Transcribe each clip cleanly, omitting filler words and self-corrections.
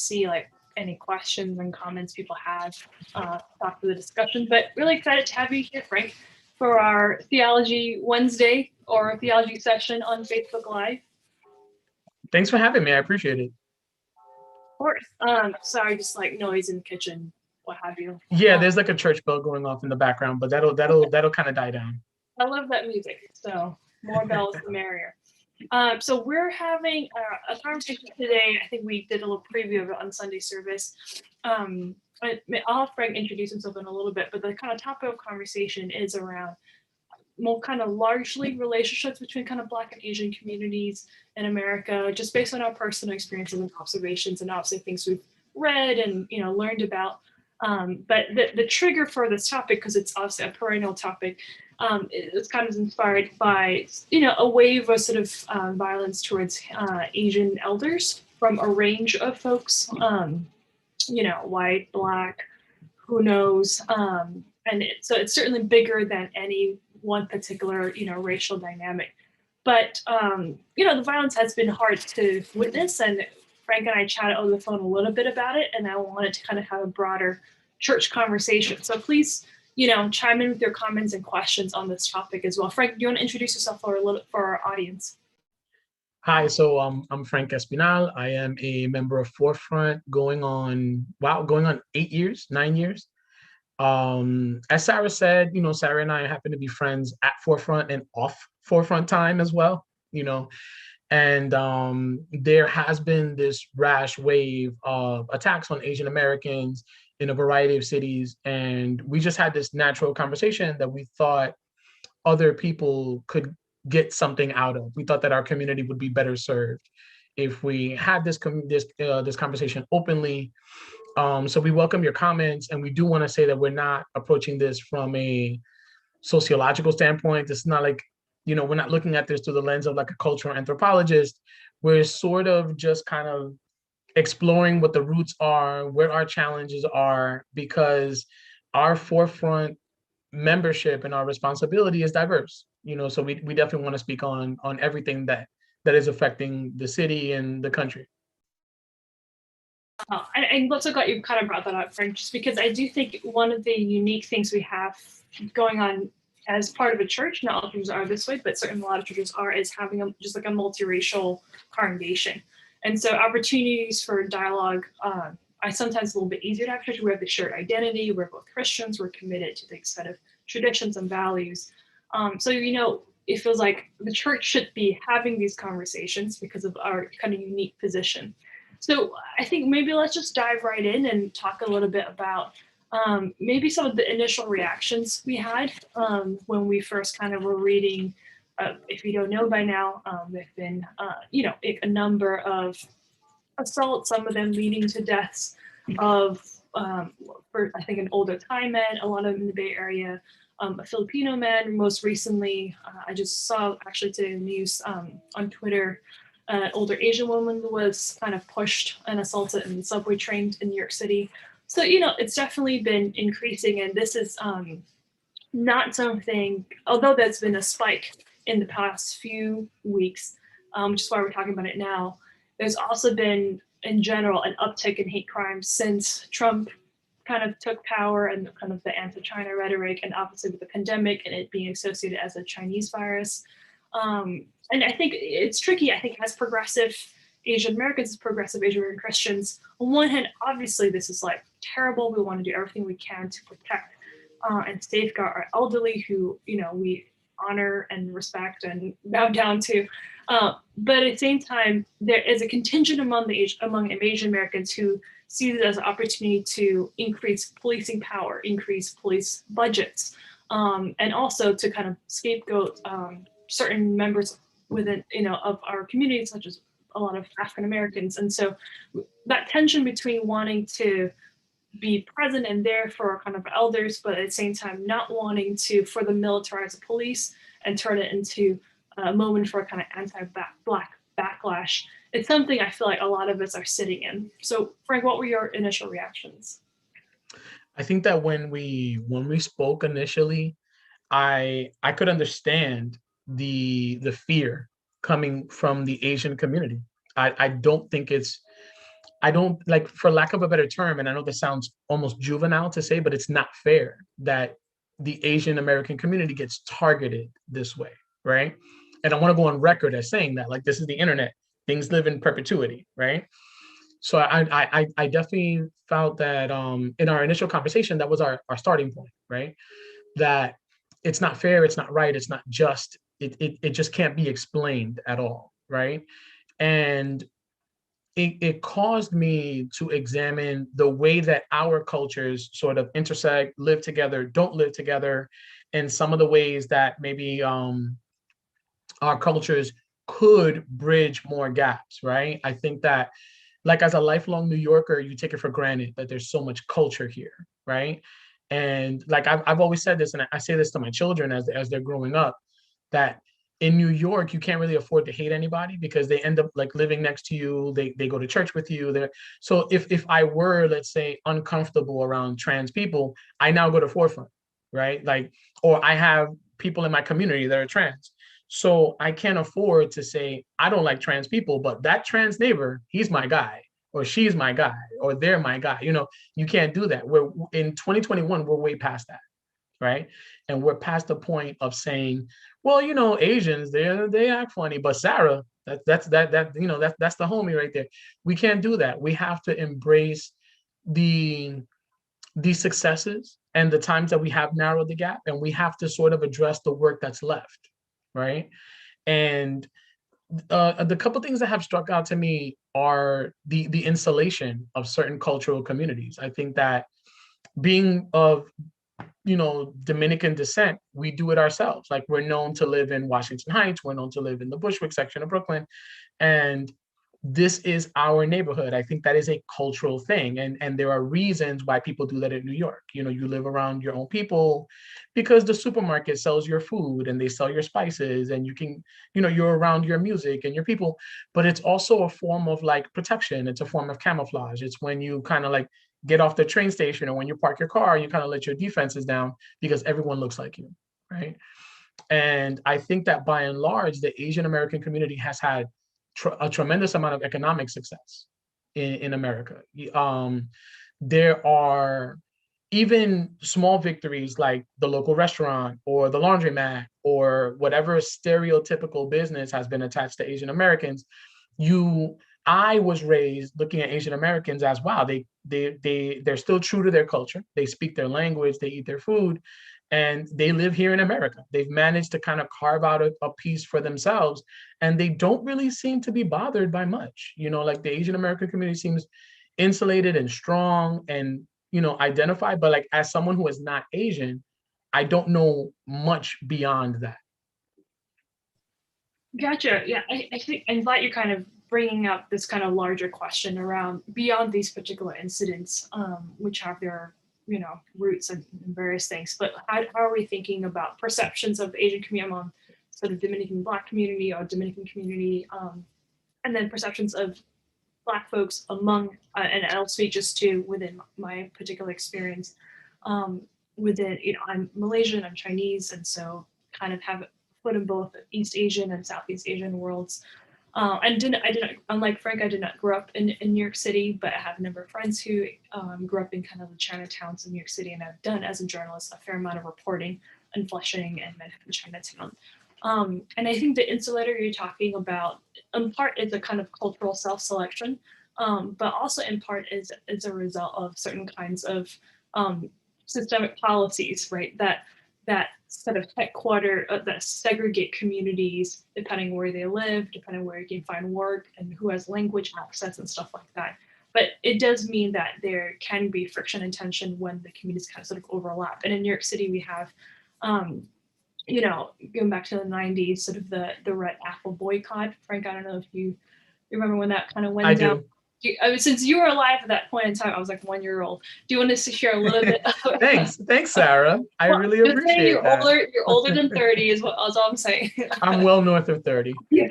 see like any questions and comments people have after the discussion. But really excited to have you here, Frank, for our Theology Wednesday or Theology session on Facebook Live. Thanks for having me. I appreciate it. Of course. Sorry, just like noise in the kitchen, what have you. Yeah, there's like a church bell going off in the background, but that'll kind of die down. I love that music, so more bells the merrier. So we're having a conversation today. I think we did a little preview of it on Sunday service. I'll have Frank introduce himself in a little bit, but the kind of topic of conversation is around more kind of largely relationships between kind of Black and Asian communities in America, just based on our personal experiences and observations, and obviously things we've read and learned about. But the trigger for this topic, because it's obviously a perennial topic, it's kind of inspired by a wave of sort of violence towards Asian elders from a range of folks, white, Black, who knows, so it's certainly bigger than any one particular racial dynamic. But the violence has been hard to witness, and Frank and I chatted over the phone a little bit about it, and I wanted to kind of have a broader church conversation. So please, chime in with your comments and questions on this topic as well. Frank, do you want to introduce yourself for our audience? Hi, so I'm Frank Espinal. I am a member of Forefront going on 9 years. As Sarah said, Sarah and I happen to be friends at Forefront and off Forefront time as well, and there has been this rash wave of attacks on Asian Americans in a variety of cities. And we just had this natural conversation that we thought other people could get something out of. We thought that our community would be better served if we had this conversation openly. So we welcome your comments, and we do want to say that we're not approaching this from a sociological standpoint. It's not like, we're not looking at this through the lens of like a cultural anthropologist. We're sort of just kind of exploring what the roots are, where our challenges are, because our Forefront membership and our responsibility is diverse. So we definitely want to speak on everything that is affecting the city and the country. I'm also glad you kind of brought that up, Frank, just because I do think one of the unique things we have going on as part of a church, not all churches are this way, but certainly a lot of churches are, is having just like a multiracial congregation. And so opportunities for dialogue are sometimes a little bit easier to have church. We have the shared identity. We're both Christians. We're committed to the set of traditions and values. So, it feels like the church should be having these conversations because of our kind of unique position. So I think maybe let's just dive right in and talk a little bit about maybe some of the initial reactions we had when we first kind of were reading. If you don't know by now, there've been, a number of assaults, some of them leading to deaths of, I think, an older Thai man, a lot of them in the Bay Area, a Filipino man. Most recently, I just saw actually today in the news on Twitter, an older Asian woman was kind of pushed and assaulted in the subway train in New York City. So, it's definitely been increasing, and this is not something, although there's been a spike in the past few weeks, which is why we're talking about it now. There's also been, in general, an uptick in hate crimes since Trump kind of took power, and kind of the anti-China rhetoric, and obviously with the pandemic and it being associated as a Chinese virus. And I think it's tricky. I think as progressive Asian Americans, as progressive Asian American Christians, on one hand, obviously this is like terrible. We want to do everything we can to protect and safeguard our elderly, who we honor and respect and bow down to. But at the same time, there is a contingent among Asian Americans who sees it as an opportunity to increase policing power, increase police budgets, and also to kind of scapegoat certain members within, of our community, such as a lot of African Americans. And so that tension between wanting to be present and there for kind of elders, but at the same time not wanting to further militarize the police and turn it into a moment for a kind of anti-Black backlash, it's something I feel like a lot of us are sitting in. So Frank, what were your initial reactions? I think that when we spoke initially, I could understand the fear coming from the Asian community. I don't think it's I don't like, for lack of a better term, and I know this sounds almost juvenile to say, but it's not fair that the Asian American community gets targeted this way, right? And I want to go on record as saying that, like, this is the internet, things live in perpetuity, right? So I definitely felt that in our initial conversation, that was our starting point, right? That it's not fair, it's not right, it's not just, it just can't be explained at all, right? And it caused me to examine the way that our cultures sort of intersect, live together, don't live together, and some of the ways that maybe our cultures could bridge more gaps, right? I think that, like, as a lifelong New Yorker, you take it for granted that there's so much culture here, right? And like I've always said this, and I say this to my children as they're growing up, that in New York, you can't really afford to hate anybody because they end up like living next to you. They go to church with you. So if I were, let's say, uncomfortable around trans people, I now go to forefront, right? Like, or I have people in my community that are trans. So I can't afford to say, I don't like trans people, but that trans neighbor, he's my guy, or she's my guy, or they're my guy. You can't do that. We're in 2021, we're way past that, right? And we're past the point of saying, well, Asians, they act funny, but Sarah, that's the homie right there. We can't do that. We have to embrace the successes and the times that we have narrowed the gap, and we have to sort of address the work that's left, right? And the couple things that have struck out to me are the insulation of certain cultural communities. I think that being of Dominican descent, we do it ourselves. Like, we're known to live in Washington Heights, we're known to live in the Bushwick section of Brooklyn, and this is our neighborhood. I think that is a cultural thing, and there are reasons why people do that in New York. You live around your own people because the supermarket sells your food and they sell your spices, and you can, you're around your music and your people. But it's also a form of like protection. It's a form of camouflage. It's when you kind of like get off the train station, or when you park your car, you kind of let your defenses down because everyone looks like you, right? And I think that by and large, the Asian American community has had a tremendous amount of economic success in America. There are even small victories like the local restaurant or the laundromat or whatever stereotypical business has been attached to Asian Americans. I was raised looking at Asian Americans as, wow, they're still true to their culture. They speak their language, they eat their food, and they live here in America. They've managed to kind of carve out a piece for themselves, and they don't really seem to be bothered by much. Like, the Asian American community seems insulated and strong and, identified. But like, as someone who is not Asian, I don't know much beyond that. Gotcha. Yeah, I think I'm glad you're kind of bringing up this kind of larger question around beyond these particular incidents, which have their roots and various things. But how are we thinking about perceptions of Asian community among sort of Dominican Black community or Dominican community, and then perceptions of Black folks among, and I'll speak just to within my particular experience, within, I'm Malaysian, I'm Chinese, and so kind of have a foot in both East Asian and Southeast Asian worlds. I didn't, unlike Frank, I did not grow up in New York City, but I have a number of friends who grew up in kind of the Chinatowns of New York City, and I've done, as a journalist, a fair amount of reporting on Flushing and Manhattan Chinatown. And I think the insulator you're talking about, in part, is a kind of cultural self-selection, but also in part is a result of certain kinds of systemic policies, right? That sort of that segregate communities depending where they live, depending where you can find work, and who has language access and stuff like that. But it does mean that there can be friction and tension when the communities kind of sort of overlap. And in New York City, we have, going back to the 90s, sort of the Red Apple boycott. Frank, I don't know if you remember when that kind of went down. Do. Since you were alive at that point in time, I was like 1 year old. Do you want to share a little bit? Thanks, Sarah. I really appreciate that. You're older than 30 is all I'm saying. I'm well north of 30. Yeah.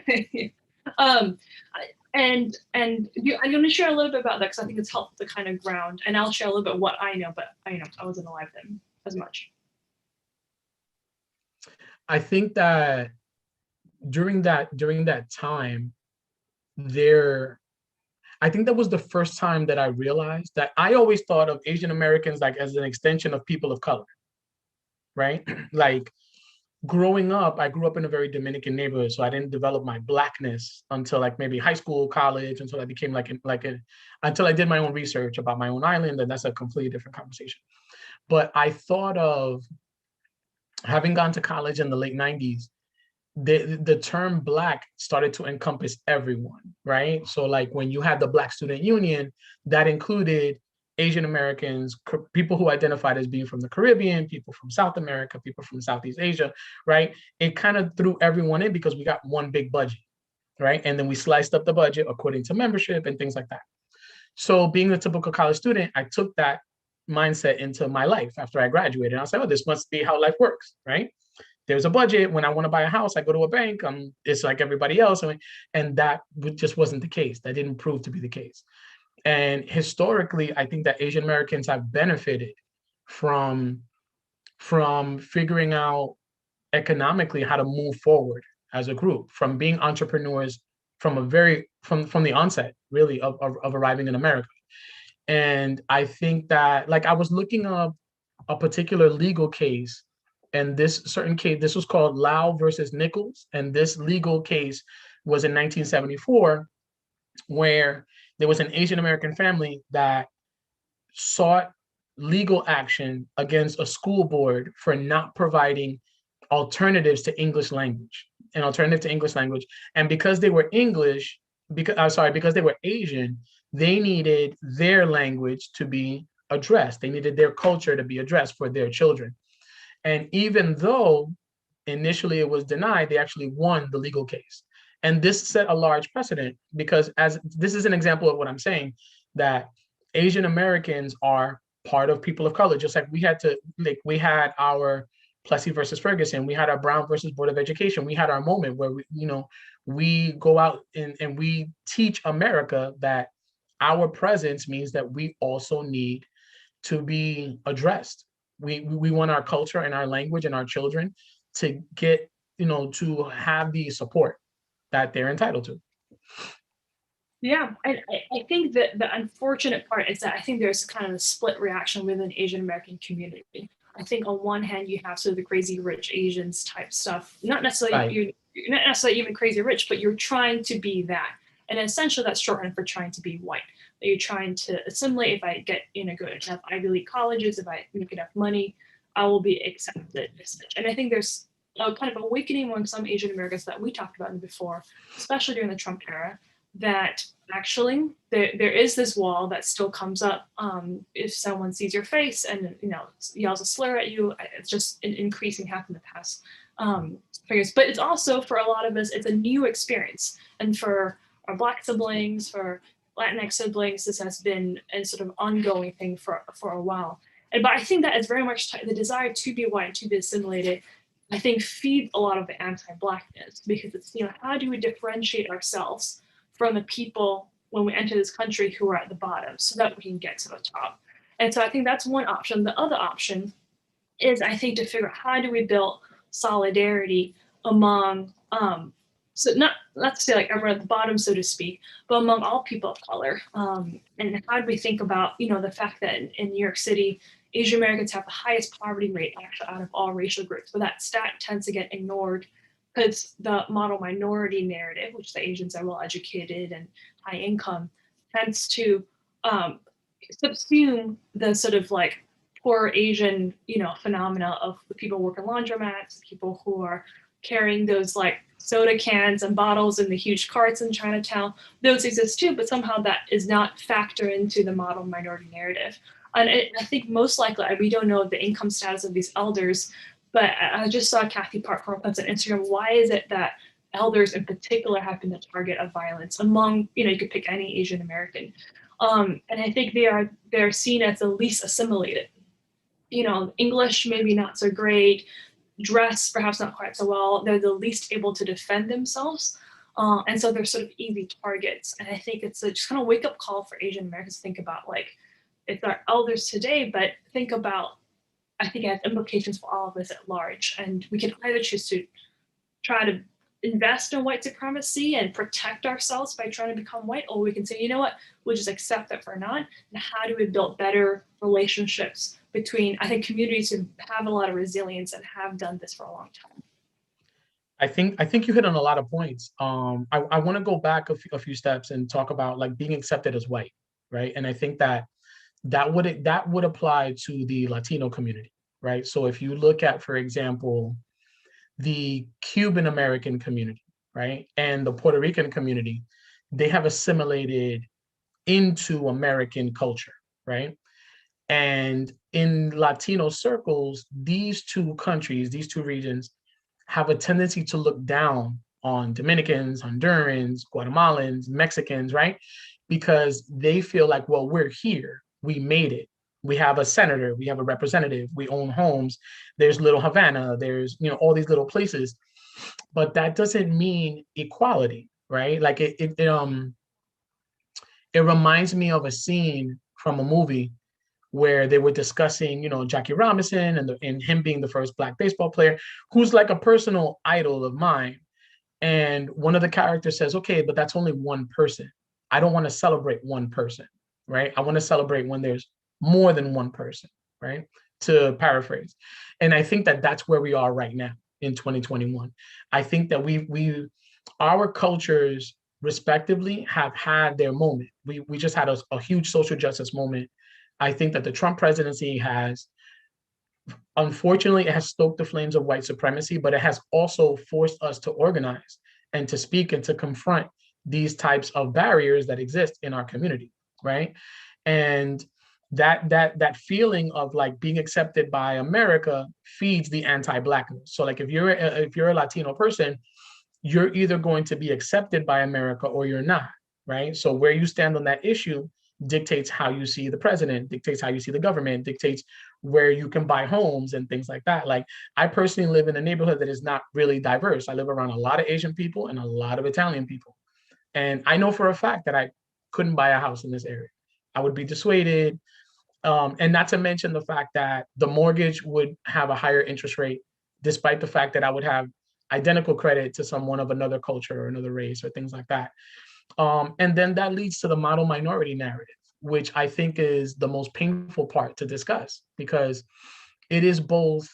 And I'm going to share a little bit about that because I think it's helpful to kind of ground. And I'll share a little bit what I know, but I wasn't alive then as much. I think that during that time, I think that was the first time that I realized that I always thought of Asian Americans like as an extension of people of color, right? Like growing up, I grew up in a very Dominican neighborhood, so I didn't develop my blackness until like maybe high school, college, until I became until I did my own research about my own island, and that's a completely different conversation. But I thought of having gone to college in the late 90s, the term black started to encompass everyone, right? So like when you had the Black Student Union, that included Asian Americans, people who identified as being from the Caribbean, people from South America, people from Southeast Asia, right? It kind of threw everyone in because we got one big budget, right? And then we sliced up the budget according to membership and things like that. So being a typical college student, I took that mindset into my life after I graduated. And I was like, oh, this must be how life works, right? There's a budget. When I want to buy a house, I go to a bank. It's like everybody else. And that just wasn't the case. That didn't prove to be the case. And historically, I think that Asian Americans have benefited from figuring out economically how to move forward as a group, from being entrepreneurs from from the onset, really, of arriving in America. And I think that, like, I was looking up a particular legal case, and this certain case, this was called Lau versus Nichols, and this legal case was in 1974, where there was an Asian American family that sought legal action against a school board for not providing alternatives to English language, an alternative to English language. And because they were because they were Asian, they needed their language to be addressed. They needed their culture to be addressed for their children. And even though initially it was denied, they actually won the legal case. And this set a large precedent because, as this is an example of what I'm saying, that Asian Americans are part of people of color. Just like we had our Plessy versus Ferguson, we had our Brown versus Board of Education, we had our moment where we go out and we teach America that our presence means that we also need to be addressed. We want our culture and our language and our children to get, to have the support that they're entitled to. Yeah, I think that the unfortunate part is that I think there's kind of a split reaction within the Asian American community. I think on one hand you have sort of the crazy rich Asians type stuff, not necessarily Right. you're not necessarily even crazy rich, but you're trying to be that, and essentially that's shorthand for trying to be white. You're trying to assimilate. If I get good enough Ivy League colleges, if I make enough money, I will be accepted. And I think there's a kind of awakening among some Asian Americans that we talked about before, especially during the Trump era, that actually there is this wall that still comes up if someone sees your face and yells a slur at you. It's just increasing half in the past figures. But it's also, for a lot of us, it's a new experience. And for our Black siblings, for Latinx siblings, this has been a sort of ongoing thing for a while. But I think that is very much the desire to be white, to be assimilated, I think feeds a lot of the anti-Blackness, because it's, how do we differentiate ourselves from the people when we enter this country who are at the bottom so that we can get to the top. And so I think that's one option. The other option is, I think, to figure out how do we build solidarity among, so not to say like everyone at the bottom, so to speak, but among all people of color. And how do we think about, the fact that in New York City, Asian Americans have the highest poverty rate actually out of all racial groups, but that stat tends to get ignored because the model minority narrative, which the Asians are well educated and high income, tends to subsume the sort of like poor Asian, phenomena of the people working laundromats, people who are carrying those like soda cans and bottles in the huge carts in Chinatown. Those exist too, but somehow that is not factored into the model minority narrative. And I think most likely, we don't know the income status of these elders, but I just saw Kathy Park post on Instagram. Why is it that elders in particular have been the target of violence among, you could pick any Asian American. And I think they're seen as the least assimilated. English maybe not so great, dress perhaps not quite so well. They're the least able to defend themselves. And so they're sort of easy targets. And I think it's a just kind of wake up call for Asian Americans to think about, like, it's our elders today, but think about, I think it has implications for all of us at large. And we can either choose to try to invest in white supremacy and protect ourselves by trying to become white, or we can say, you know what, we'll just accept that we're not. And how do we build better relationships between, I think, communities who have a lot of resilience and have done this for a long time? I think you hit on a lot of points. I want to go back a few steps and talk about like being accepted as white, right? And I think that would apply to the Latino community, right? So if you look at, for example, the Cuban American community, right, and the Puerto Rican community, they have assimilated into American culture, right? And in Latino circles, these two countries, these two regions, have a tendency to look down on Dominicans, Hondurans, Guatemalans, Mexicans, right? Because they feel like, well, we're here, we made it. We have a senator, we have a representative, we own homes. There's Little Havana, there's, all these little places, but that doesn't mean equality, right? Like it reminds me of a scene from a movie where they were discussing, Jackie Robinson and him being the first Black baseball player, who's like a personal idol of mine. And one of the characters says, okay, but that's only one person. I don't want to celebrate one person, right? I want to celebrate when there's more than one person, right? To paraphrase. And I think that that's where we are right now in 2021. I think that our cultures respectively have had their moment. We just had a huge social justice moment. I think that the Trump presidency has, unfortunately, it has stoked the flames of white supremacy, but it has also forced us to organize and to speak and to confront these types of barriers that exist in our community, right? And that feeling of like being accepted by America feeds the anti-Blackness. So like if you're a Latino person, you're either going to be accepted by America or you're not, right? So where you stand on that issue dictates how you see the president, dictates how you see the government, dictates where you can buy homes and things like that. Like I personally live in a neighborhood that is not really diverse. I live around a lot of Asian people and a lot of Italian people. And I know for a fact that I couldn't buy a house in this area. I would be dissuaded. And not to mention the fact that the mortgage would have a higher interest rate, despite the fact that I would have identical credit to someone of another culture or another race or things like that. And then that leads to the model minority narrative, which I think is the most painful part to discuss because it is both,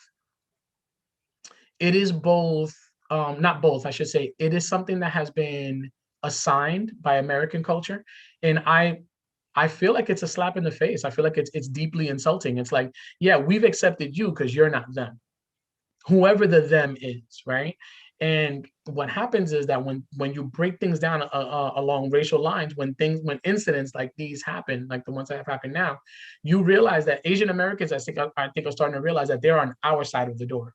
not both, I should say, it is something that has been assigned by American culture. And I feel like it's a slap in the face. I feel like it's deeply insulting. It's like, yeah, we've accepted you because you're not them, whoever the them is, right? And what happens is that when you break things down along racial lines, when incidents like these happen, like the ones that have happened now, you realize that Asian Americans, I think are starting to realize that they're on our side of the door.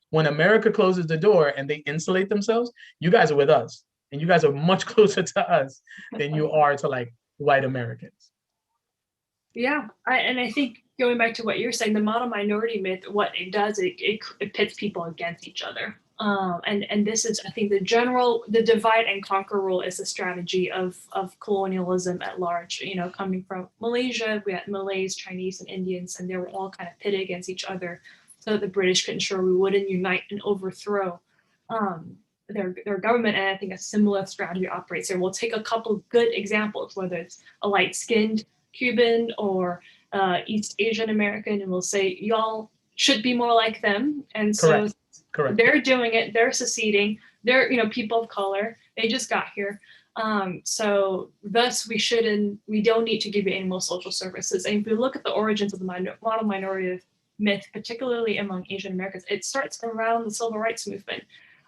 When America closes the door and they insulate themselves, you guys are with us, and you guys are much closer to us than you are to like white Americans. Yeah, I think going back to what you're saying, the model minority myth, what it does, it pits people against each other. And this is, I think, the divide and conquer rule is a strategy of colonialism at large. Coming from Malaysia, we had Malays, Chinese, and Indians, and they were all kind of pitted against each other, so that the British could ensure we wouldn't unite and overthrow their government. And I think a similar strategy operates here. We'll take a couple of good examples, whether it's a light-skinned Cuban or East Asian American, and we'll say y'all should be more like them. And so Correct. They're doing it, they're seceding, they're people of color, they just got here. So thus we don't need to give you any more social services. And if we look at the origins of the model minority myth, particularly among Asian Americans, it starts around the civil rights movement.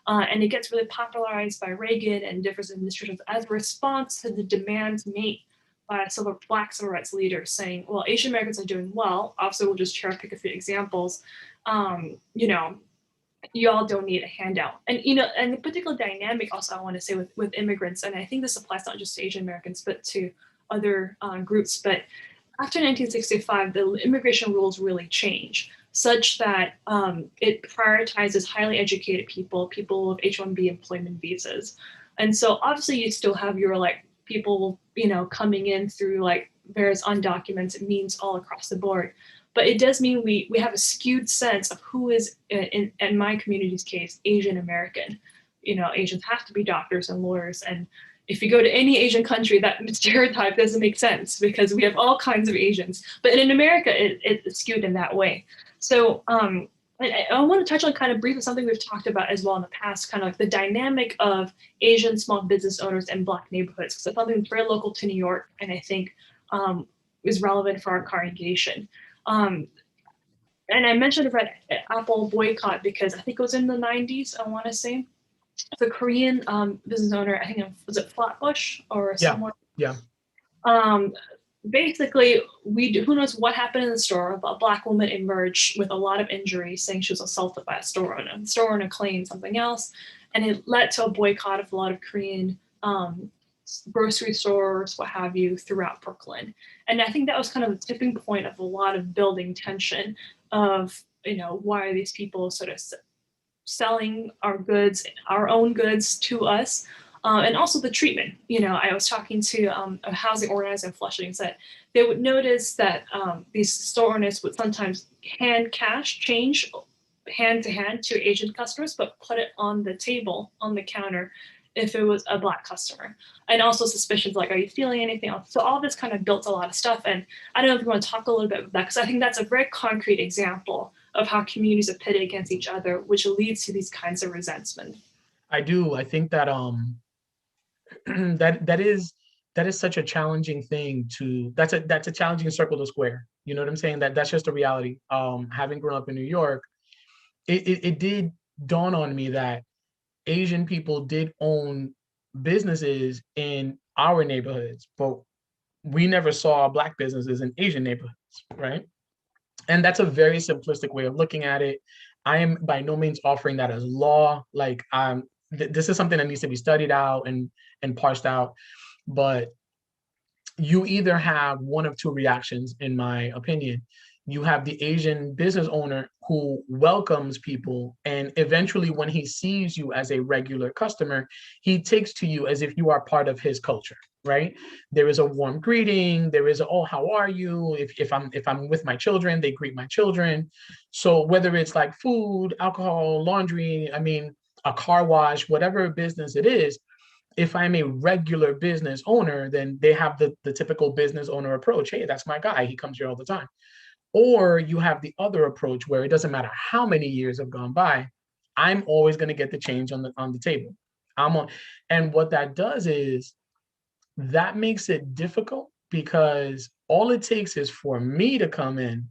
And it gets really popularized by Reagan and different administrations as a response to the demands made by Black civil rights leaders saying, well, Asian Americans are doing well. Obviously, we'll just pick a few examples. Y'all don't need a handout. And and the particular dynamic also I want to say with immigrants, and I think this applies not just to Asian Americans, but to other groups. But after 1965, the immigration rules really change such that it prioritizes highly educated people with H-1B employment visas. And so obviously you still have your people, coming in through various undocumented means all across the board. But it does mean we have a skewed sense of who is, in my community's case, Asian American. Asians have to be doctors and lawyers. And if you go to any Asian country, that stereotype doesn't make sense because we have all kinds of Asians. But in America, it's skewed in that way. So I want to touch on kind of briefly something we've talked about as well in the past, kind of like the dynamic of Asian small business owners in Black neighborhoods, because it's something that's very local to New York, and I think is relevant for our congregation. And I mentioned the Red Apple boycott because I think it was in the 90s, I want to say. The Korean business owner, I think was it Flatbush or somewhere? Yeah. Basically, who knows what happened in the store. A Black woman emerged with a lot of injuries, saying she was assaulted by a store owner. The store owner claimed something else, and it led to a boycott of a lot of Korean grocery stores, what have you, throughout Brooklyn. And I think that was kind of the tipping point of a lot of building tension of, why are these people sort of selling our own goods to us, and also the treatment. I was talking to a housing organizer in Flushing, said they would notice that these store owners would sometimes hand cash change hand to hand to Asian customers, but put it on the table, on the counter, if it was a Black customer. And also suspicions like, are you feeling anything else? So all this kind of built a lot of stuff. And I don't know if you want to talk a little bit about that, because I think that's a very concrete example of how communities are pitted against each other, which leads to these kinds of resentment. I do. I think that that is such a challenging thing that's a challenging circle to square. You know what I'm saying? That's just a reality. Having grown up in New York, it did dawn on me that Asian people did own businesses in our neighborhoods, but we never saw Black businesses in Asian neighborhoods, right? And that's a very simplistic way of looking at it. I am by no means offering that as law. Like, this is something that needs to be studied out and parsed out. But you either have one of two reactions, in my opinion. You have the Asian business owner who welcomes people, and eventually when he sees you as a regular customer, he takes to you as if you are part of his culture, right? There is a warm greeting. There is oh, how are you? If I'm with my children, they greet my children. So whether it's like food, alcohol, laundry, a car wash, whatever business it is, if I'm a regular business owner, then they have the typical business owner approach. Hey, that's my guy. He comes here all the time. Or you have the other approach where it doesn't matter how many years have gone by, I'm always going to get the change on the table. And what that does is that makes it difficult, because all it takes is for me to come in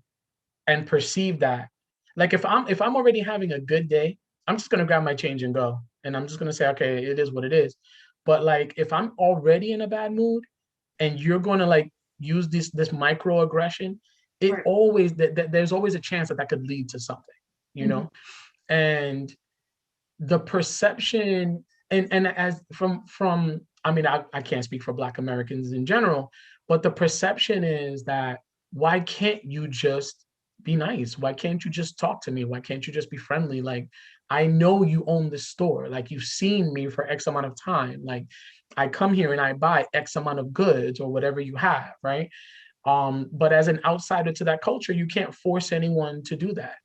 and perceive that. Like if I'm already having a good day, I'm just going to grab my change and go. And I'm just going to say, okay, it is what it is. But like if I'm already in a bad mood and you're going to like use this microaggression, it Right. always there's always a chance that could lead to something, and the perception and as from I can't speak for Black Americans in general, but the perception is that why can't you just be nice? Why can't you just talk to me? Why can't you just be friendly? Like, I know you own this store. Like, you've seen me for X amount of time. Like, I come here and I buy X amount of goods or whatever you have, right? But as an outsider to that culture, you can't force anyone to do that,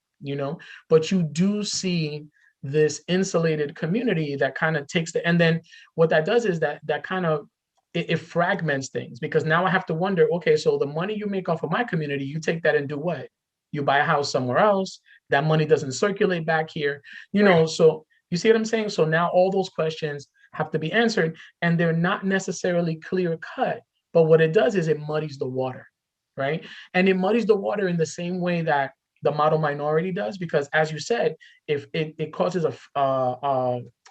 but you do see this insulated community that kind of takes and then what that does is that kind of, it fragments things, because now I have to wonder, okay, so the money you make off of my community, you take that and do what? You buy a house somewhere else, that money doesn't circulate back here, Right. so you see what I'm saying? So now all those questions have to be answered, and they're not necessarily clear cut. But what it does is it muddies the water, right? And it muddies the water in the same way that the model minority does, because as you said, if it causes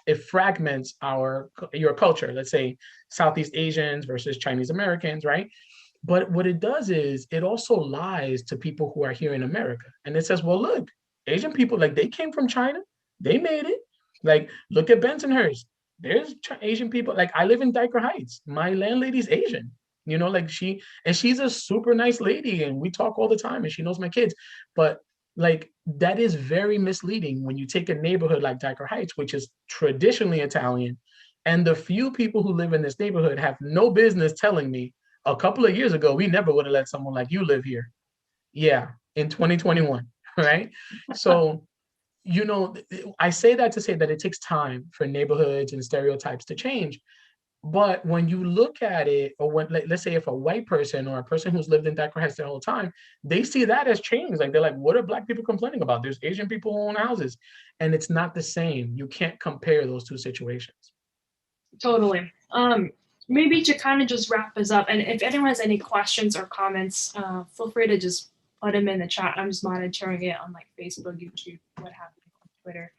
it fragments your culture. Let's say Southeast Asians versus Chinese Americans, right? But what it does is it also lies to people who are here in America, and it says, well, look, Asian people, like, they came from China, they made it. Like, look at Bensonhurst. There's Asian people. Like, I live in Diker Heights. My landlady's Asian. Like she's a super nice lady, and we talk all the time, and she knows my kids. But like, that is very misleading when you take a neighborhood like Diker Heights, which is traditionally Italian, and the few people who live in this neighborhood have no business telling me a couple of years ago, we never would have let someone like you live here. Yeah, in 2021, right? So I say that to say that it takes time for neighborhoods and stereotypes to change. But when you look at it, or when, let's say, if a white person or a person who's lived in that Christ their whole time, they see that as change. Like, they're like, what are Black people complaining about? There's Asian people who own houses. And it's not the same. You can't compare those two situations. Totally. Maybe to kind of just wrap us up, and if anyone has any questions or comments, feel free to just put them in the chat. I'm just monitoring it on like Facebook, YouTube, what have you, on Twitter.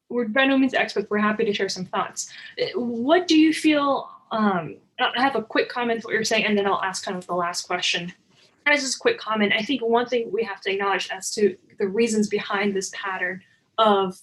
We're by no means experts. We're happy to share some thoughts. What do you feel? I have a quick comment to what you're saying, and then I'll ask kind of the last question. As just a quick comment, I think one thing we have to acknowledge as to the reasons behind this pattern of,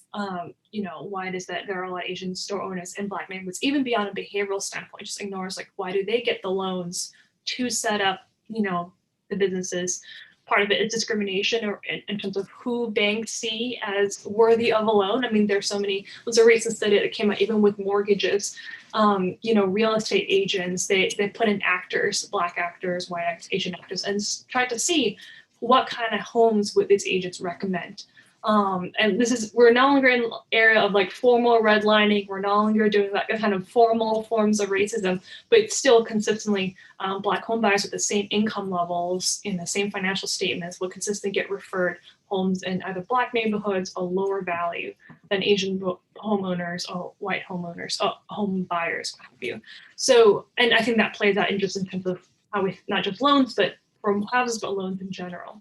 why it is that there are a lot of Asian store owners and Black neighborhoods, even beyond a behavioral standpoint, just ignores like, why do they get the loans to set up, the businesses? Part of it is discrimination, or in terms of who banks see as worthy of a loan. I mean, there's so many. There's a recent study that came out even with mortgages. Real estate agents, they put in actors, Black actors, white actors, Asian actors, and try to see what kind of homes would these agents recommend. And we're no longer in an area of like formal redlining. We're no longer doing that kind of formal forms of racism, but still consistently Black home buyers with the same income levels in the same financial statements will consistently get referred homes in either Black neighborhoods or lower value than Asian homeowners or white homeowners or home buyers, what have you. So, and I think that plays out in terms of how we, not just loans, but from houses, but loans in general.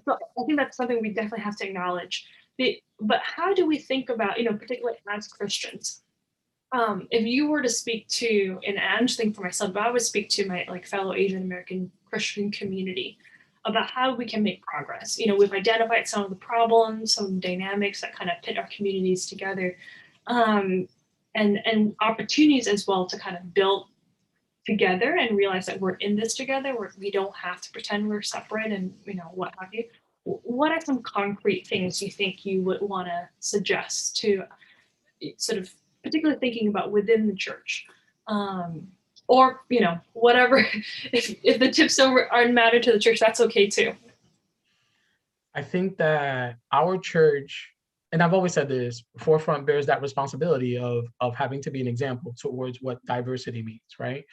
So I think that's something we definitely have to acknowledge. But how do we think about, particularly as Christians, if you were to speak to, and I'm just thinking for myself, but I would speak to my fellow Asian American Christian community about how we can make progress. We've identified some of the problems, some dynamics that kind of pit our communities together, and opportunities as well to kind of build together and realize that we're in this together, where we don't have to pretend we're separate and what have you. What are some concrete things you think you would want to suggest to sort of particularly thinking about within the church, or whatever, if the tips aren't matter to the church, that's okay too. I think that our church, and I've always said this, Forefront bears that responsibility of having to be an example towards what diversity means, right?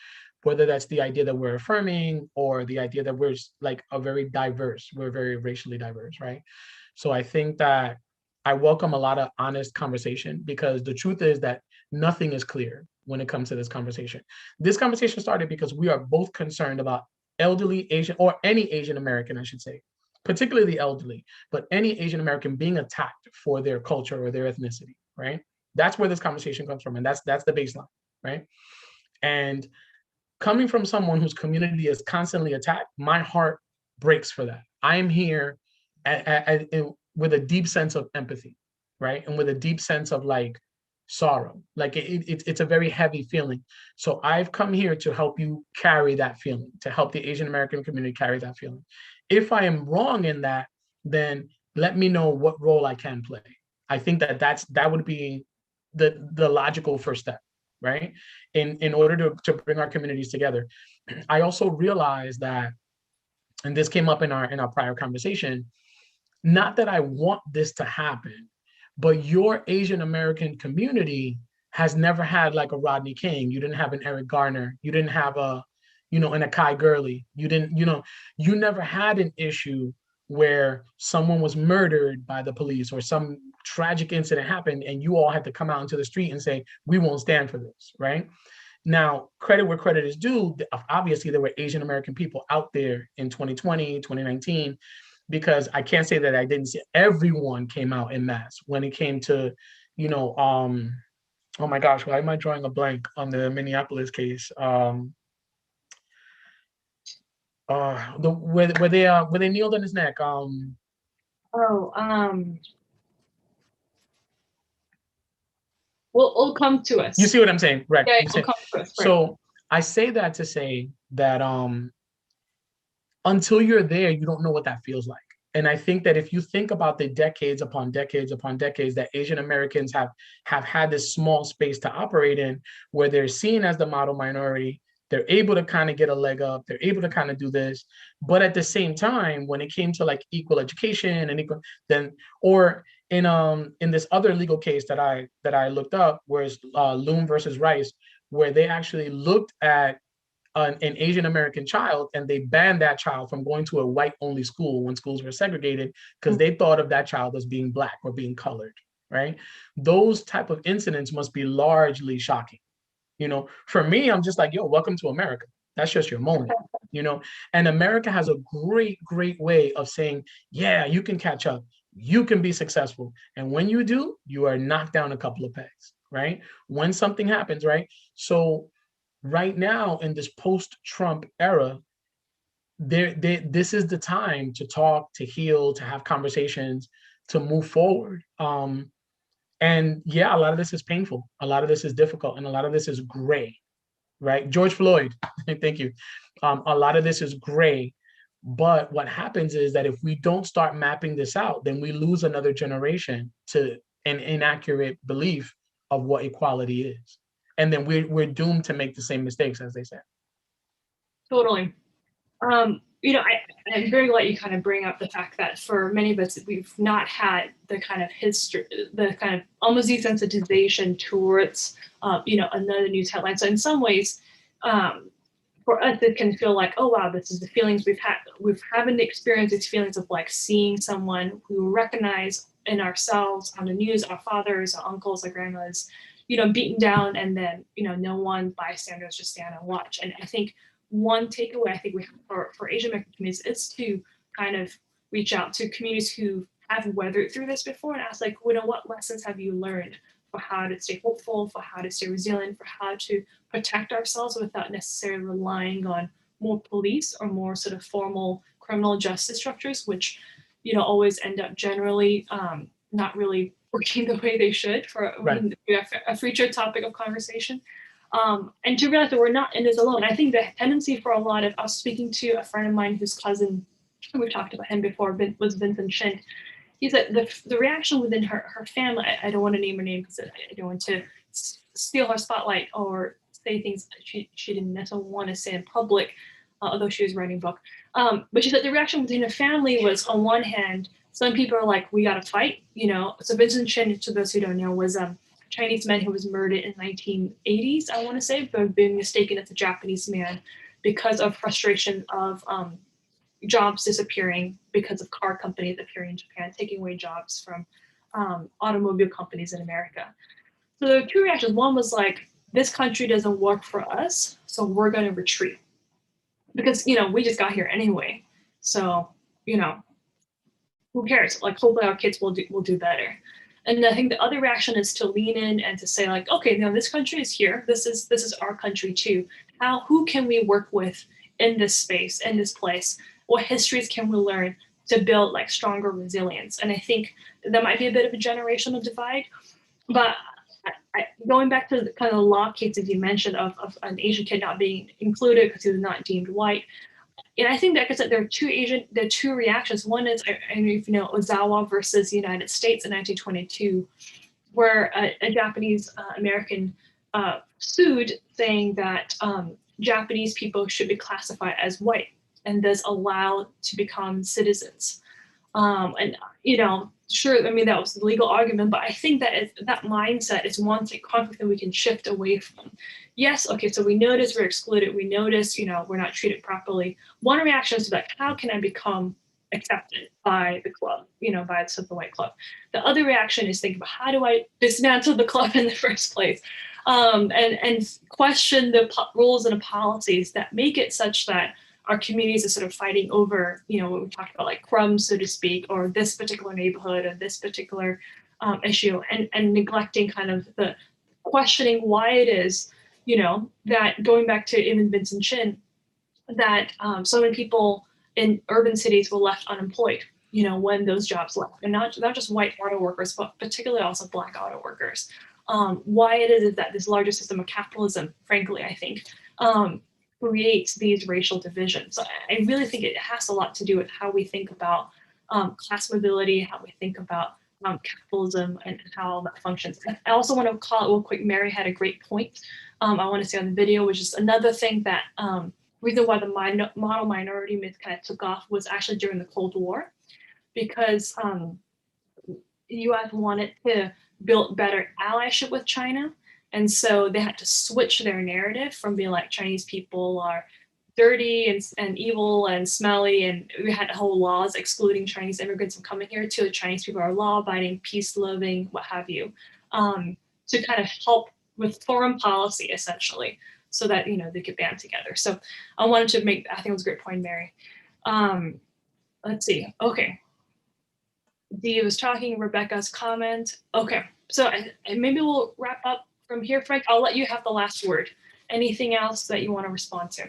Whether that's the idea that we're affirming, or the idea that we're like we're very racially diverse, right? So I think that I welcome a lot of honest conversation, because the truth is that nothing is clear when it comes to this conversation. This conversation started because we are both concerned about elderly Asian, or any Asian American, I should say, particularly the elderly, but any Asian American being attacked for their culture or their ethnicity, right? That's where this conversation comes from, and that's the baseline, right? And coming from someone whose community is constantly attacked, my heart breaks for that. I am here with a deep sense of empathy, right? And with a deep sense of like sorrow. Like it's a very heavy feeling. So I've come here to help you carry that feeling, to help the Asian American community carry that feeling. If I am wrong in that, then let me know what role I can play. I think that would be the logical first step, right? In order to bring our communities together. I also realized that, and this came up in our prior conversation, not that I want this to happen, but your Asian American community has never had like a Rodney King. You didn't have an Eric Garner. You didn't have an Akai Gurley. You never had an issue where someone was murdered by the police or some tragic incident happened and you all had to come out into the street and say, we won't stand for this, right? Now, credit where credit is due. Obviously, there were Asian American people out there in 2020, 2019, because I can't say that I didn't see everyone came out en masse when it came to, oh my gosh, why am I drawing a blank on the Minneapolis case? Where they kneeled on his neck. Will come to us. You see what I'm saying, right? Yeah, it'll come to us. Right. So I say that to say that until you're there, you don't know what that feels like. And I think that if you think about the decades upon decades upon decades that Asian Americans have had this small space to operate in, where they're seen as the model minority, They're able to kind of get a leg up. They're able to kind of do this. But at the same time, when it came to like equal education and equal, then, or in this other legal case that I looked up, whereas Loom versus Rice, where they actually looked at an Asian American child and they banned that child from going to a white only school when schools were segregated because they thought of that child as being Black or being colored, right? Those type of incidents must be largely shocking. You know, for me, I'm just like, yo, welcome to America. That's just your moment, you know? And America has a great way of saying, yeah, you can catch up. You can be successful. And when you do, you are knocked down a couple of pegs, right? When something happens, right? So right now in this post-Trump era, this is the time to talk, to heal, to have conversations, to move forward. And yeah, a lot of this is painful. A lot of this is difficult, and a lot of this is gray, right? George Floyd, thank you. A lot of this is gray. But what happens is that if we don't start mapping this out, then we lose another generation to an inaccurate belief of what equality is. And then we're doomed to make the same mistakes, as they say. Totally. I'm very glad you kind of bring up the fact that for many of us, we've not had the kind of history, the kind of almost desensitization towards, another news headline. So in some ways, for us, it can feel like, oh, wow, this is the feelings we've had. We've haven't experienced these feelings of like seeing someone who recognize in ourselves on the news, our fathers, our uncles, our grandmas, beaten down, and then, no one bystanders just stand and watch. And I think one takeaway I think we have for Asian American communities is to kind of reach out to communities who have weathered through this before and ask, like, what lessons have you learned for how to stay hopeful, for how to stay resilient, for how to protect ourselves without necessarily relying on more police or more sort of formal criminal justice structures, which, always end up generally not really working the way they should for a future topic of conversation. And to realize that we're not in this alone. I think the tendency for a lot of us, speaking to a friend of mine whose cousin, we've talked about him before, was Vincent Chin. He said the reaction within her family, I don't want to name her name because I don't want to steal her spotlight or say things she didn't necessarily want to say in public, although she was writing a book. But she said the reaction within the family was, on one hand, some people are like, we got to fight, So Vincent Chin, to those who don't know, was Chinese man who was murdered in 1980s, I want to say, but being mistaken as a Japanese man because of frustration of jobs disappearing because of car companies appearing in Japan, taking away jobs from automobile companies in America. So there were two reactions. One was like, this country doesn't work for us, so we're going to retreat. Because, we just got here anyway. So, who cares? Like, hopefully our kids will do better. And I think the other reaction is to lean in and to say, like, okay, now this country is here. This is our country too. Who can we work with in this space, in this place? What histories can we learn to build like stronger resilience? And I think that might be a bit of a generational divide. But going back to the kind of law cases you mentioned of an Asian kid not being included because he was not deemed white. And I think that there are two reactions. One is, I don't know if you know, Ozawa versus the United States in 1922, where a Japanese American sued, saying that Japanese people should be classified as white and thus allowed to become citizens. Sure, I mean, that was the legal argument, but I think that that mindset is one conflict that we can shift away from. Yes, okay, so we notice we're excluded, we notice, we're not treated properly. One reaction is like, how can I become accepted by the club, by the white club? The other reaction is think about, how do I dismantle the club in the first place? And question the rules and the policies that make it such that our communities are sort of fighting over, what we talked about, like crumbs, so to speak, or this particular neighborhood or this particular issue, and neglecting kind of the questioning why it is, that going back to even Vincent Chin, that so many people in urban cities were left unemployed, when those jobs left, and not just white auto workers, but particularly also Black auto workers. Why it is that this larger system of capitalism, frankly, I think, creates these racial divisions. So I really think it has a lot to do with how we think about class mobility, how we think about capitalism and how that functions. And I also want to call it real quick. Mary had a great point. I want to say on the video, which is another thing that reason why the model minority myth kind of took off was actually during the Cold War, because U.S. wanted to build better allyship with China, and so they had to switch their narrative from being like Chinese people are dirty and evil and smelly, and we had whole laws excluding Chinese immigrants from coming here, to Chinese people are law-abiding, peace-loving, what have you, to kind of help with foreign policy essentially, so that they could band together. So I wanted to make, I think it was a great point, Mary. Let's see. Okay. Dee was talking, Rebecca's comment. Okay, so maybe we'll wrap up from here. Frank, I'll let you have the last word. Anything else that you want to respond to?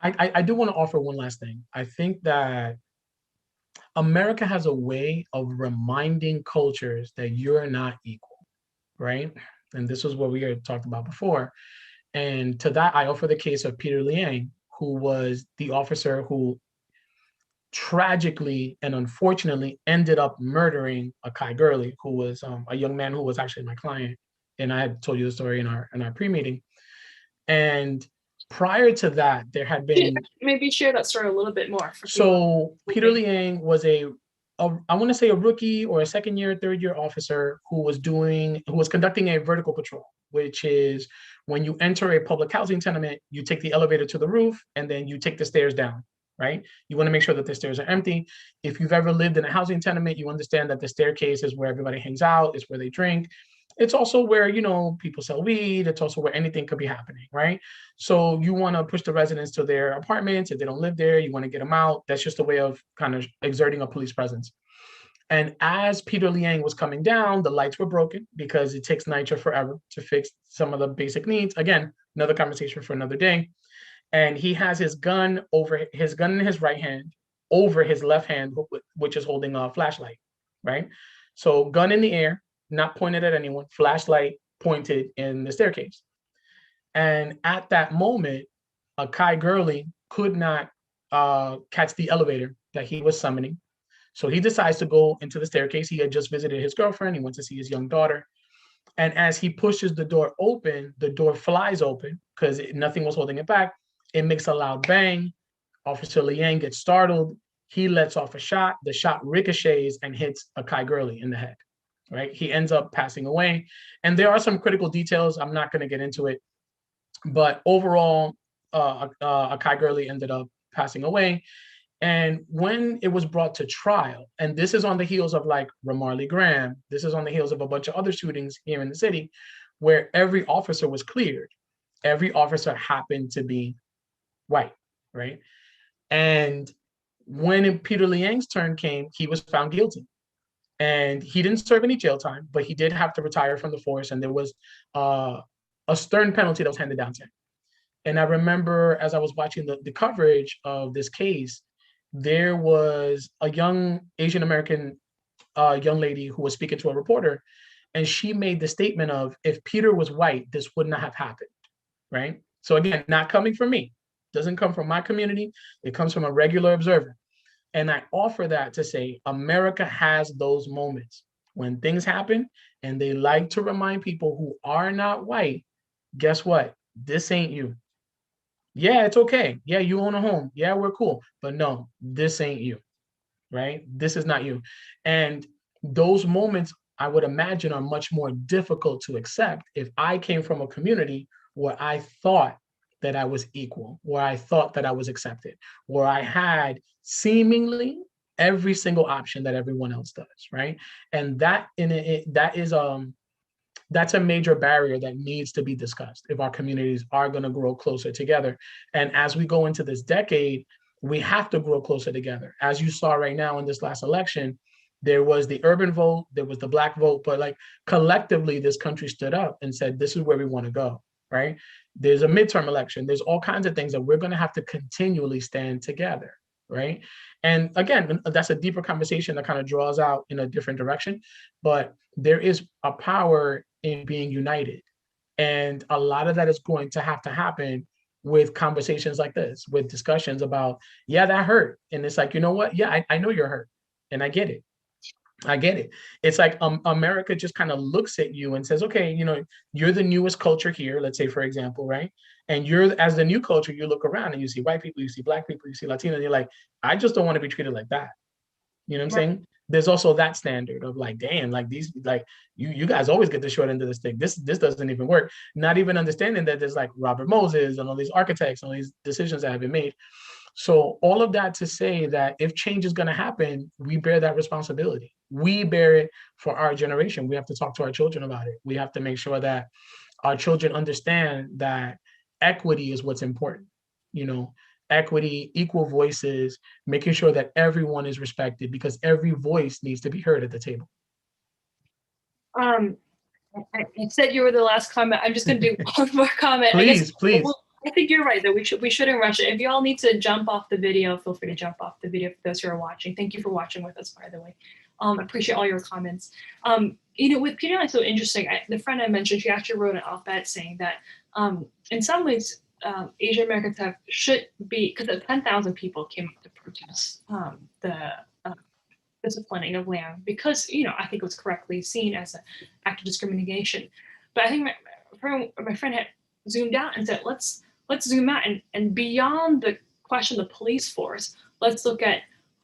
I do want to offer one last thing. I think that America has a way of reminding cultures that you're not equal, right? And this was what we had talked about before. And to that, I offer the case of Peter Liang, who was the officer who tragically and unfortunately ended up murdering Akai Gurley, who was a young man who was actually my client. And I had told you the story in our pre-meeting. And prior to that, there had been... Maybe share that story a little bit more. So Peter Liang was I want to say a rookie or a second year, third year officer who was conducting a vertical patrol, which is when you enter a public housing tenement, you take the elevator to the roof and then you take the stairs down, right? You want to make sure that the stairs are empty. If you've ever lived in a housing tenement, you understand that the staircase is where everybody hangs out, it's where they drink. It's also where, people sell weed. It's also where anything could be happening, right? So you want to push the residents to their apartments. If they don't live there, you want to get them out. That's just a way of kind of exerting a police presence. And as Peter Liang was coming down, the lights were broken because it takes NYCHA forever to fix some of the basic needs. Again, another conversation for another day. And he has his gun in his right hand over his left hand, which is holding a flashlight, right? So gun in the air, not pointed at anyone, flashlight pointed in the staircase. And at that moment, Akai Gurley could not catch the elevator that he was summoning. So he decides to go into the staircase. He had just visited his girlfriend. He went to see his young daughter. And as he pushes the door open, the door flies open because nothing was holding it back. It makes a loud bang. Officer Liang gets startled. He lets off a shot. The shot ricochets and hits Akai Gurley in the head, right? He ends up passing away. And there are some critical details. I'm not going to get into it. But overall, Akai Gurley ended up passing away. And when it was brought to trial, and this is on the heels of like Ramarley Graham, this is on the heels of a bunch of other shootings here in the city, where every officer was cleared. Every officer happened to be white, right? And when Peter Liang's turn came, he was found guilty. And he didn't serve any jail time, but he did have to retire from the force. And there was a stern penalty that was handed down to him. And I remember as I was watching the coverage of this case, there was a young Asian American young lady who was speaking to a reporter, and she made the statement of, if Peter was white, this would not have happened, right? So again, not coming from me, doesn't come from my community, it comes from a regular observer. And I offer that to say, America has those moments when things happen, and they like to remind people who are not white, guess what? This ain't you. Yeah, it's okay. Yeah, you own a home. Yeah, we're cool. But no, this ain't you, right? This is not you. And those moments, I would imagine, are much more difficult to accept if I came from a community where I thought that I was equal, where I thought that I was accepted, where I had seemingly every single option that everyone else does, right? And that's a major barrier that needs to be discussed if our communities are going to grow closer together. And as we go into this decade, we have to grow closer together. As you saw right now in this last election, there was the urban vote, there was the Black vote, but like collectively, this country stood up and said, this is where we want to go, right? There's a midterm election. There's all kinds of things that we're going to have to continually stand together, right? And again, that's a deeper conversation that kind of draws out in a different direction, but there is a power in being united. And a lot of that is going to have to happen with conversations like this, with discussions about, yeah, that hurt. And it's like, you know what? Yeah, I know you're hurt and I get it. I get it. It's like America just kind of looks at you and says, okay, you know, you're the newest culture here, let's say, for example, right? And you're, as the new culture, you look around and you see white people, you see black people, you see Latino, and you're like, I just don't want to be treated like that. You know what I'm Right. saying? There's also that standard of like, damn, like these, like you guys always get the short end of the stick. This doesn't even work. Not even understanding that there's like Robert Moses and all these architects and all these decisions that have been made. So all of that to say that if change is going to happen, we bear that responsibility. We bear it for our generation. We have to talk to our children about it. We have to make sure that our children understand that equity is what's important. You know, equity, equal voices, making sure that everyone is respected because every voice needs to be heard at the table. Um, I said you were the last comment. I'm just going to do one more comment. Please, please. I think you're right, though. We shouldn't rush it. If you all need to jump off the video, feel free to jump off the video for those who are watching. Thank you for watching with us, by the way. Appreciate all your comments. You know, with Peter, it's so interesting. The friend I mentioned, she actually wrote an op-ed saying that in some ways, Asian Americans should be, because 10,000 people came up to protest the disciplining of Liang because, you know, I think it was correctly seen as an act of discrimination. But I think my friend had zoomed out and said, let's zoom out and beyond the question of the police force, let's look at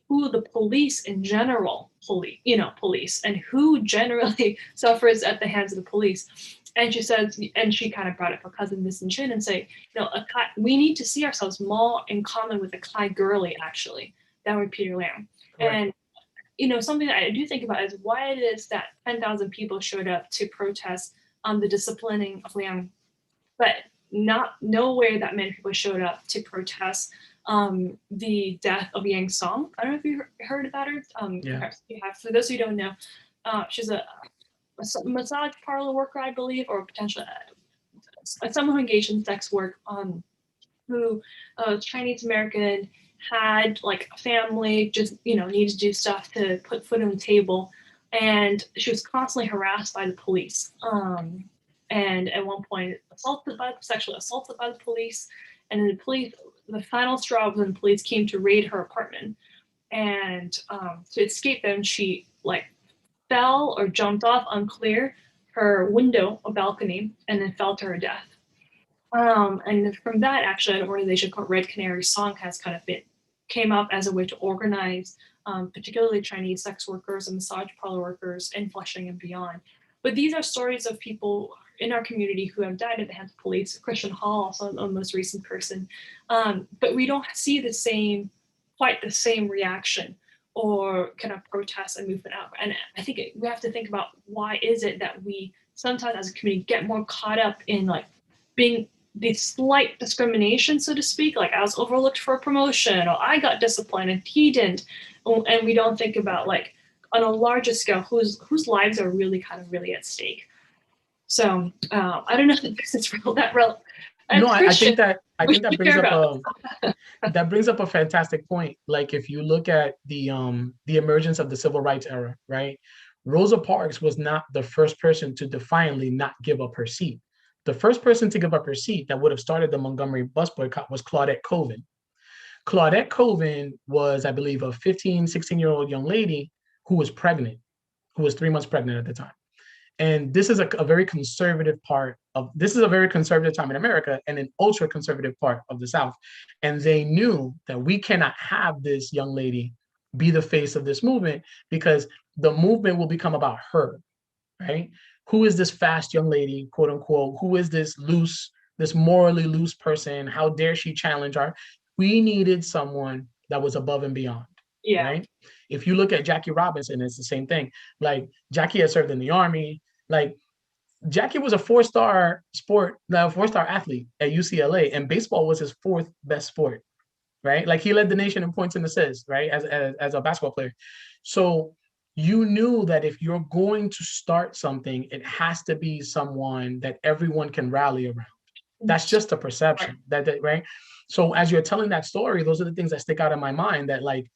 who the police in general police and who generally suffers at the hands of the police. And she says, and she kind of brought up her cousin Miss Chin and say, you know, we need to see ourselves more in common with Akai Gurley, actually, than with Peter Liang. Right. And you know, something that I do think about is why it is that 10,000 people showed up to protest the disciplining of Liang, but nowhere that many people showed up to protest the death of Yang Song. I don't know if you heard about her. Yeah. Perhaps you have. For those who don't know, she's a massage parlor worker, I believe, or potentially someone who engaged in sex work. Who Chinese American, had like a family, just, you know, needed to do stuff to put food on the table. And she was constantly harassed by the police. And at one point sexually assaulted by the police. And then the final straw was when the police came to raid her apartment. And to escape them, she like fell or jumped off, unclear, her window, a balcony, and then fell to her death. And from that, actually, an organization called Red Canary Song has kind of came up as a way to organize, particularly Chinese sex workers and massage parlor workers in Flushing and beyond. But these are stories of people in our community who have died at the hands of police. Christian Hall, also the most recent person. But we don't see quite the same reaction or kind of protest and movement out. And I think we have to think about why is it that we sometimes as a community get more caught up in like being the slight discrimination, so to speak, like I was overlooked for a promotion or I got disciplined and he didn't. And we don't think about like on a larger scale, whose lives are really at stake. So I don't know if this is that relevant. No, I think that brings up a fantastic point. Like if you look at the emergence of the civil rights era, right? Rosa Parks was not the first person to defiantly not give up her seat. The first person to give up her seat that would have started the Montgomery bus boycott was Claudette Colvin. Claudette Colvin was, I believe, a 15, 16-year-old young lady who was pregnant, who was 3 months pregnant at the time. And this is a very conservative this is a very conservative time in America and an ultra conservative part of the South. And they knew that we cannot have this young lady be the face of this movement because the movement will become about her, right? Who is this fast young lady, quote unquote? Who is this morally loose person? How dare she challenge our? We needed someone that was above and beyond. Yeah. Right. If you look at Jackie Robinson, it's the same thing. Like Jackie had served in the Army. Like Jackie was a four-star athlete at UCLA, and baseball was his fourth best sport. Right. Like he led the nation in points and assists, right, as a basketball player. So you knew that if you're going to start something, it has to be someone that everyone can rally around. That's just a perception, right? So as you're telling that story, those are the things that stick out in my mind, that like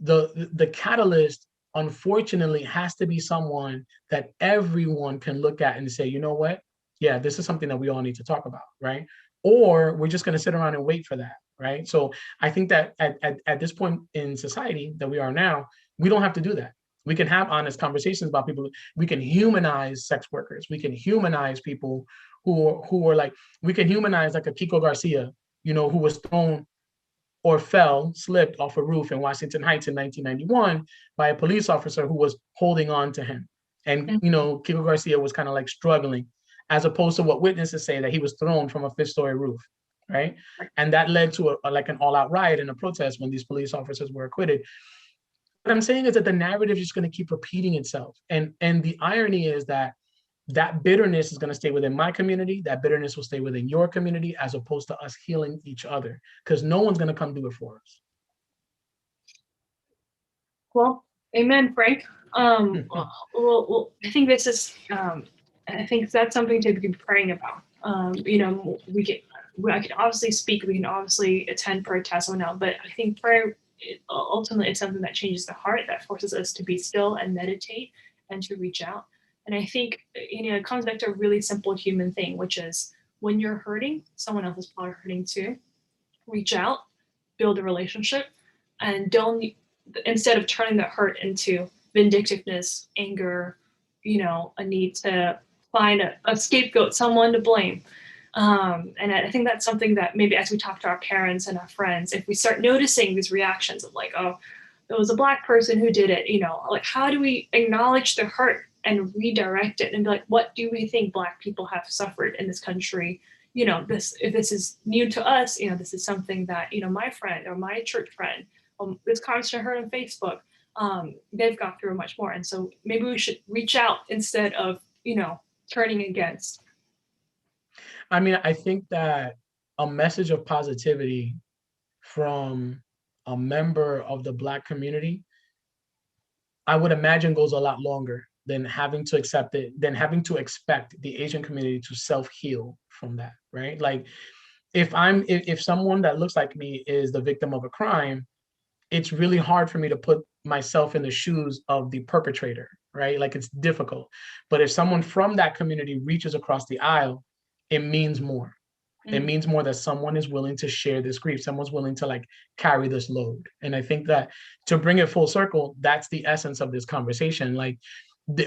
the catalyst, unfortunately, has to be someone that everyone can look at and say, you know what? Yeah, this is something that we all need to talk about, right? Or we're just going to sit around and wait for that, right? So I think that at this point in society that we are now, we don't have to do that. We can have honest conversations about people. We can humanize sex workers. We can humanize people who are like, we can humanize like a Kiko Garcia, you know, who was thrown or slipped off a roof in Washington Heights in 1991 by a police officer who was holding on to him. And, you know, Kiko Garcia was kind of like struggling, as opposed to what witnesses say that he was thrown from a 5th-story roof, right? And that led to like an all-out riot and a protest when these police officers were acquitted. What I'm saying is that the narrative is just going to keep repeating itself. And the irony is that bitterness is going to stay within my community. That bitterness will stay within your community, as opposed to us healing each other, because no one's going to come do it for us. Well, amen, Frank. Well, I think this is, I think that's something to be praying about. You know, I can obviously speak, we can obviously attend protests or not, but I think prayer ultimately is something that changes the heart, that forces us to be still and meditate and to reach out. And I think, you know, it comes back to a really simple human thing, which is when you're hurting, someone else is probably hurting too. Reach out, build a relationship, and don't, instead of turning the hurt into vindictiveness, anger, you know, a need to find a scapegoat, someone to blame. And I think that's something that maybe as we talk to our parents and our friends, if we start noticing these reactions of like, oh, it was a Black person who did it, you know, like how do we acknowledge the hurt and redirect it and be like, what do we think Black people have suffered in this country? You know, if this is new to us, you know, this is something that, you know, my friend or my church friend, this conversation I heard on Facebook, they've gone through much more. And so maybe we should reach out instead of, you know, turning against. I mean, I think that a message of positivity from a member of the Black community, I would imagine, goes a lot longer than having to expect the Asian community to self-heal from that, right? Like if someone that looks like me is the victim of a crime, it's really hard for me to put myself in the shoes of the perpetrator, right? Like it's difficult. But if someone from that community reaches across the aisle, it means more. It means more that someone is willing to share this grief. Someone's willing to like carry this load. And I think that to bring it full circle, that's the essence of this conversation. Like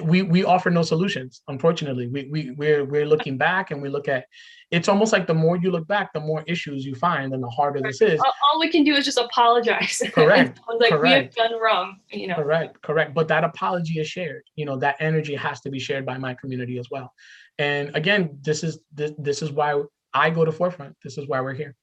we offer no solutions, unfortunately. We're looking back and we look at, it's almost like the more you look back, the more issues you find and the harder this is. All we can do is just apologize. Correct. Like correct. We have done wrong, you know. Correct. But that apology is shared. You know, that energy has to be shared by my community as well. And again, this is why I go to Forefront. This is why we're here.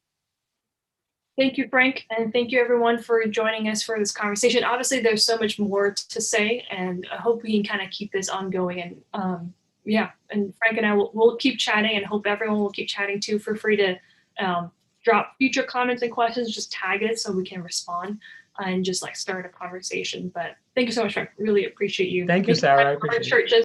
Thank you, Frank. And thank you everyone for joining us for this conversation. Obviously, there's so much more to say, and I hope we can kind of keep this ongoing. And yeah, and Frank and I will keep chatting, and hope everyone will keep chatting too. Feel free to drop future comments and questions, just tag it so we can respond and just like start a conversation. But thank you so much, Frank. Really appreciate you. Thank you, Sarah. I appreciate it.